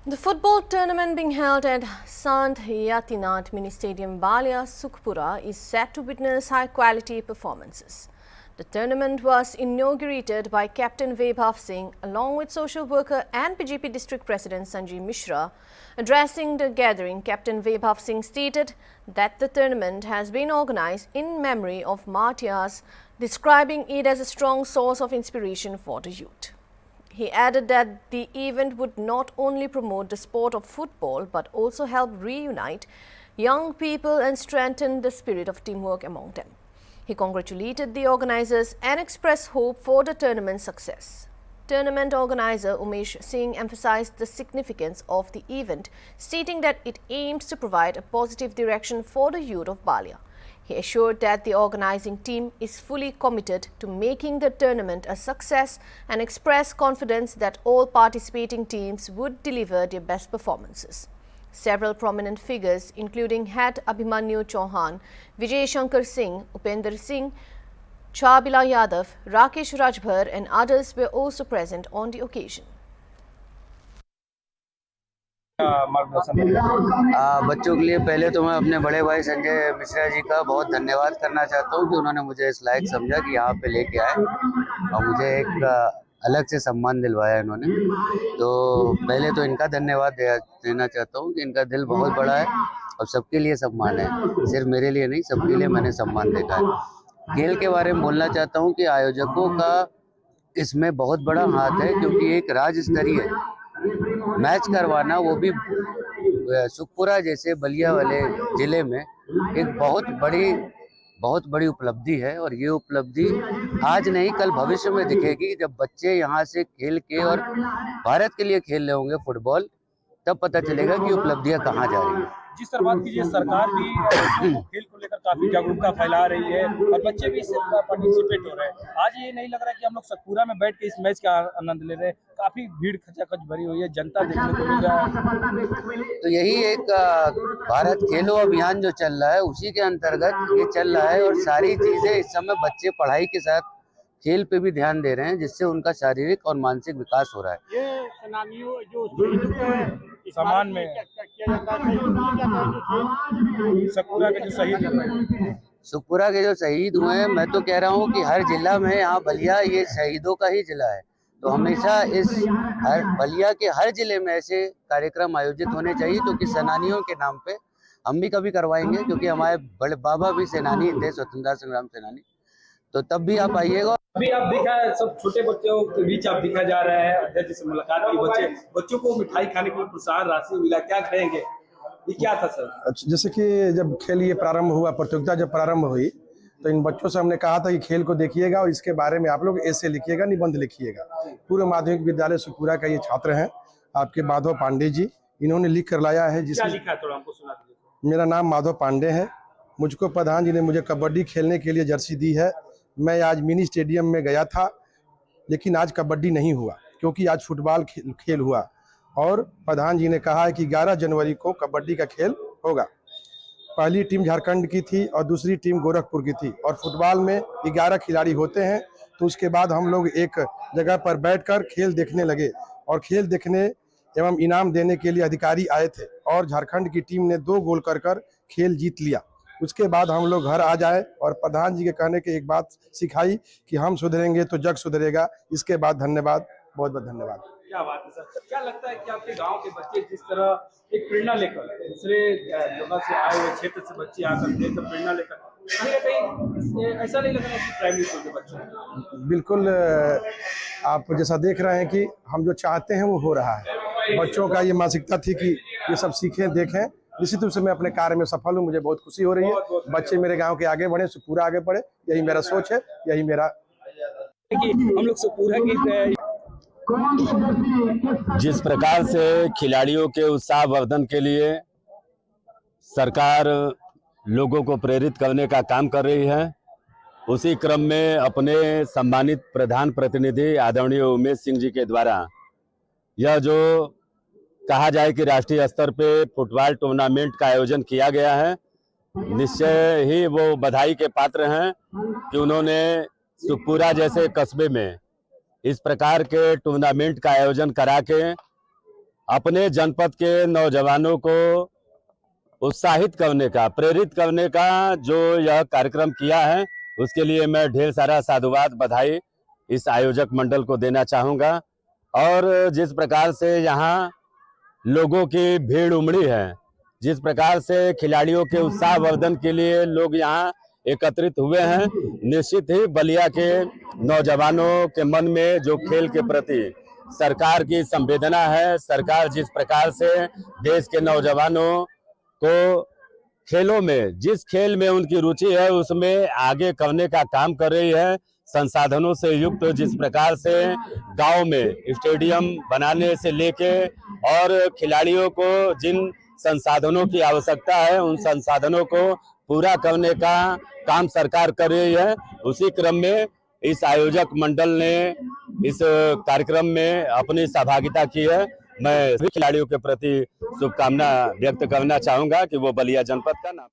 The football tournament being held at Sant Yatinath Mini Stadium, Balia, Sukhpura is set to witness high-quality performances. The tournament was inaugurated by Captain Vaibhav Singh along with social worker and BJP District President Sanjeev Mishra. Addressing the gathering, Captain Vaibhav Singh stated that the tournament has been organized in memory of martyrs, describing it as a strong source of inspiration for the youth. He added that the event would not only promote the sport of football but also help reunite young people and strengthen the spirit of teamwork among them. He congratulated the organizers and expressed hope for the tournament's success. Tournament organizer Umesh Singh emphasized the significance of the event, stating that it aims to provide a positive direction for the youth of Balia. He assured that the organizing team is fully committed to making the tournament a success and expressed confidence that all participating teams would deliver their best performances. Several prominent figures, including Head Abhimanyu Chauhan, Vijay Shankar Singh, Upender Singh, Chabila Yadav, Rakesh Rajbhar and others were also present on the occasion. बच्चों के लिए पहले तो मैं अपने बड़े भाई संजय मिश्रा जी का बहुत धन्यवाद करना चाहता हूँ कि उन्होंने मुझे इस लायक समझा कि यहाँ पे लेके आए और मुझे एक अलग से सम्मान दिलवाया इन्होंने। तो पहले तो इनका धन्यवाद देना चाहता हूँ कि इनका दिल बहुत बड़ा है और सबके लिए सम्मान है, सिर्फ मेरे लिए नहीं सबके लिए मैंने सम्मान देखा है। खेल के बारे में बोलना चाहता हूँ कि आयोजकों का इसमें बहुत बड़ा हाथ है, क्योंकि एक राज्य स्तरीय मैच करवाना, वो भी सुखपुरा जैसे बलिया वाले जिले में, एक बहुत बड़ी उपलब्धि है। और ये उपलब्धि आज नहीं कल भविष्य में दिखेगी, जब बच्चे यहाँ से खेल के और भारत के लिए खेल रहे होंगे फुटबॉल, तब पता चलेगा कि उपलब्धियाँ कहाँ जा रही हैं। जिस तरह बात कीजिए, सरकार भी खेल को लेकर काफी जागरूकता फैला रही है और बच्चे भी इससे पार्टिसिपेट हो रहे हैं। आज ये नहीं लग रहा कि हम लोग सतपुरा में बैठ के इस मैच का आनंद ले रहे हैं। काफी भीड़ खचाखच भरी हुई है, जनता देखने को मिल रहा है। तो यही एक भारत खेलो अभियान जो चल रहा है, उसी के अंतर्गत ये चल रहा है। और सारी चीजें इस समय बच्चे पढ़ाई के साथ खेल पे भी ध्यान दे रहे हैं, जिससे उनका शारीरिक और मानसिक विकास हो रहा है। ये सेनानियों जो सम्मान में सुखपुरा के जो शहीद हुए हैं, मैं तो कह रहा हूँ कि हर जिला में, यहाँ बलिया ये शहीदों का ही जिला है, तो हमेशा बलिया के हर जिले में ऐसे कार्यक्रम आयोजित होने चाहिए, क्योंकि सेनानियों के नाम पे हम भी कभी करवाएंगे, क्योंकि हमारे बड़े बाबा भी सेनानी थे, स्वतंत्रता संग्राम सेनानी। तो तब भी आप आइएगा। अभी आप दिखा है, सब छोटे बच्चों के बीच आप दिखा जा रहा है, अध्यक्ष से मुलाकात की, बच्चों को मिठाई खाने के लिए प्रोत्साहन राशि मिला, क्या कहेंगे, ये क्या था सर? अच्छा, जैसे कि जब खेल ये प्रारंभ हुआ, प्रतियोगिता जब प्रारंभ हुई, तो इन बच्चों से हमने कहा था कि खेल को देखिएगा और इसके बारे में आप लोग ऐसे लिखिएगा, निबंध लिखिएगा। पूर्व माध्यमिक विद्यालय सुखपुरा का ये छात्र हैं, आपके माधव पांडे जी, इन्होंने लिख कर लाया है। क्या लिखा है, थोड़ा हमको सुना दीजिए। मेरा नाम माधव पांडे है, मुझको प्रधान जी ने मुझे कबड्डी खेलने के लिए जर्सी दी है। मैं आज मिनी स्टेडियम में गया था, लेकिन आज कबड्डी नहीं हुआ, क्योंकि आज फुटबॉल खेल हुआ। और प्रधान जी ने कहा है कि 11 जनवरी को कबड्डी का खेल होगा। पहली टीम झारखंड की थी और दूसरी टीम गोरखपुर की थी, और फुटबॉल में 11 खिलाड़ी होते हैं। तो उसके बाद हम लोग एक जगह पर बैठकर खेल देखने लगे, और खेल देखने एवं इनाम देने के लिए अधिकारी आए थे, और झारखंड की टीम ने 2 गोल कर खेल जीत लिया। उसके बाद हम लोग घर आ जाए और प्रधान जी के कहने के एक बात सिखाई कि हम सुधरेंगे तो जग सुधरेगा। इसके बाद धन्यवाद, बहुत बहुत धन्यवाद। क्या बात है सर, क्या लगता है कि आपके गांव के बच्चे जिस तरह एक प्रेरणा लेकर दूसरे जगह से आए हुए क्षेत्र से बच्चे आकर के तो प्रेरणा लेकर, कहीं ना कहीं ऐसा नहीं लग रहा कि प्राइमरी स्कूल के बच्चे? बिल्कुल, आप जैसा देख रहे हैं कि हम जो चाहते हैं वो हो रहा है। बच्चों का ये मानसिकता थी कि ये सब सीखें देखें। निश्चित रूप से मैं अपने कार्य में सफल हूँ, मुझे बहुत खुशी हो रही है। बच्चे मेरे गांव के आगे बढ़े, पूरा आगे बढ़े, यही मेरा सोच है, यही मेरा। हम लोग पूरा की जिस प्रकार से खिलाड़ियों के उत्साह वर्धन के लिए सरकार लोगों को प्रेरित करने का काम कर रही है, उसी क्रम में अपने सम्मानित प्रधान प्रतिनिधि आदरणीय उमेश सिंह जी के द्वारा यह जो कहा जाए कि राष्ट्रीय स्तर पे फुटबॉल टूर्नामेंट का आयोजन किया गया है, निश्चय ही वो बधाई के पात्र हैं कि उन्होंने सुखपुरा जैसे कस्बे में इस प्रकार के टूर्नामेंट का आयोजन करा के अपने जनपद के नौजवानों को उत्साहित करने का, प्रेरित करने का जो यह कार्यक्रम किया है, उसके लिए मैं ढेर सारा साधुवाद, बधाई इस आयोजक मंडल को देना चाहूँगा। और जिस प्रकार से यहाँ लोगों की भीड़ उमड़ी है, जिस प्रकार से खिलाड़ियों के उत्साहवर्धन के लिए लोग यहाँ एकत्रित हुए हैं, निश्चित ही बलिया के नौजवानों के मन में जो खेल के प्रति सरकार की संवेदना है, सरकार जिस प्रकार से देश के नौजवानों को खेलों में, जिस खेल में उनकी रुचि है उसमें आगे करने का काम कर रही है, संसाधनों से युक्त जिस प्रकार से गांव में स्टेडियम बनाने से लेके और खिलाड़ियों को जिन संसाधनों की आवश्यकता है उन संसाधनों को पूरा करने का काम सरकार कर रही है। उसी क्रम में इस आयोजक मंडल ने इस कार्यक्रम में अपनी सहभागिता की है। मैं सभी खिलाड़ियों के प्रति शुभकामना व्यक्त करना चाहूंगा कि वो बलिया जनपद का नाम